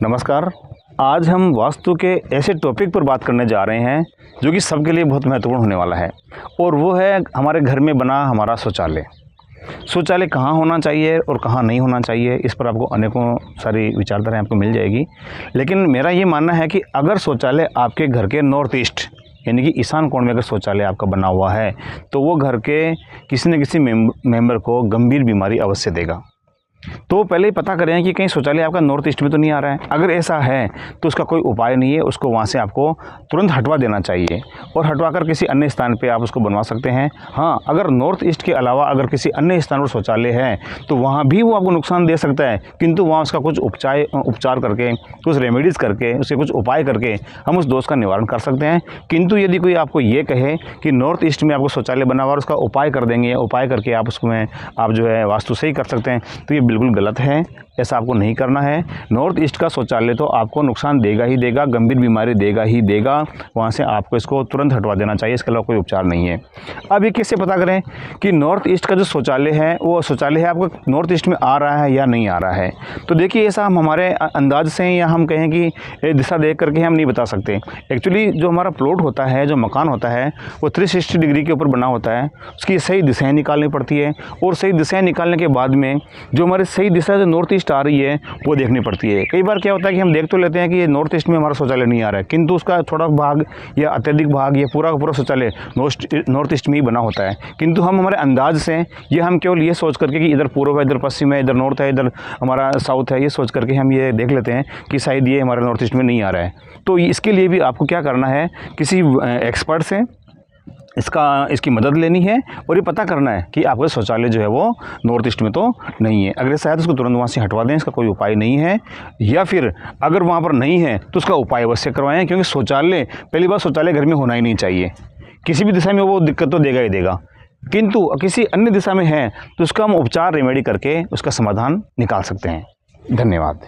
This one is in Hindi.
नमस्कार। आज हम वास्तु के ऐसे टॉपिक पर बात करने जा रहे हैं जो कि सबके लिए बहुत महत्वपूर्ण होने वाला है, और वो है हमारे घर में बना हमारा शौचालय। शौचालय कहाँ होना चाहिए और कहाँ नहीं होना चाहिए, इस पर आपको अनेकों सारी विचारधाराएं आपको मिल जाएगी। लेकिन मेरा ये मानना है कि अगर शौचालय आपके घर के नॉर्थ ईस्ट यानी कि ईशान कोण में अगर शौचालय आपका बना हुआ है तो वो घर के किसी न किसी मेंबर को गंभीर बीमारी अवश्य देगा। तो पहले ही पता करें कि कहीं शौचालय आपका नॉर्थ ईस्ट में तो नहीं आ रहा है। अगर ऐसा है तो उसका कोई उपाय नहीं है, उसको वहाँ से आपको तुरंत हटवा देना चाहिए और हटवाकर किसी अन्य स्थान पे आप उसको बनवा सकते हैं। हाँ, अगर नॉर्थ ईस्ट के अलावा अगर किसी अन्य स्थान पर शौचालय है तो वहाँ भी वो आपको नुकसान दे सकता है, किंतु वहाँ उसका कुछ उपचार करके, कुछ रेमेडीज़ करके, उसके कुछ उपाय करके हम उस दोष का निवारण कर सकते हैं। किंतु यदि कोई आपको ये कहे कि नॉर्थ ईस्ट में आपको शौचालय बना हुआ और उसका उपाय कर देंगे, उपाय करके आप उसमें आप जो है वास्तु सही कर सकते हैं, तो ये बिल्कुल गलत है। ऐसा आपको नहीं करना है। नॉर्थ ईस्ट का शौचालय तो आपको नुकसान देगा ही देगा, गंभीर बीमारी देगा ही देगा। वहाँ से आपको इसको तुरंत हटवा देना चाहिए, इसके अलावा कोई उपचार नहीं है। अब ये कैसे पता करें कि नॉर्थ ईस्ट का जो शौचालय है वो शौचालय है आपका नॉर्थ ईस्ट में आ रहा है या नहीं आ रहा है? तो देखिए, ऐसा हम हमारे अंदाज से या हम कहें कि दिशा देख करके हम नहीं बता सकते। एक्चुअली जो हमारा प्लॉट होता है, जो मकान होता है, वो 360 डिग्री के ऊपर बना होता है। उसकी सही दिशाएँ निकालनी पड़ती है और सही दिशाएँ निकालने के बाद में जो हमारी सही दिशा जो नॉर्थ ईस्ट आ रही है वो देखनी पड़ती है। कई बार क्या होता है कि हम देख तो लेते हैं कि ये नॉर्थ ईस्ट में हमारा शौचालय नहीं आ रहा है, किंतु उसका थोड़ा भाग या अत्यधिक भाग या पूरा का पूरा शौचालय नॉर्थ ईस्ट में ही बना होता है। किंतु हम हमारे अंदाज से ये हम केवल ये सोच करके कि इधर पूर्व है, इधर पश्चिम है, इधर नॉर्थ है, इधर हमारा साउथ है, ये सोच करके हम ये देख लेते हैं कि शायद ये हमारे नॉर्थ ईस्ट में नहीं आ रहा है। तो इसके लिए भी आपको क्या करना है, किसी एक्सपर्ट से इसकी मदद लेनी है और ये पता करना है कि आपका शौचालय जो है वो नॉर्थ ईस्ट में तो नहीं है। अगर शायद उसको तुरंत वहाँ से हटवा दें, इसका कोई उपाय नहीं है। या फिर अगर वहाँ पर नहीं है तो उसका उपाय अवश्य करवाएं, क्योंकि शौचालय, पहली बात, शौचालय घर में होना ही नहीं चाहिए। किसी भी दिशा में वो दिक्कत तो देगा ही देगा, किंतु किसी अन्य दिशा में है तो उसका हम उपचार रेमेडी करके उसका समाधान निकाल सकते हैं। धन्यवाद।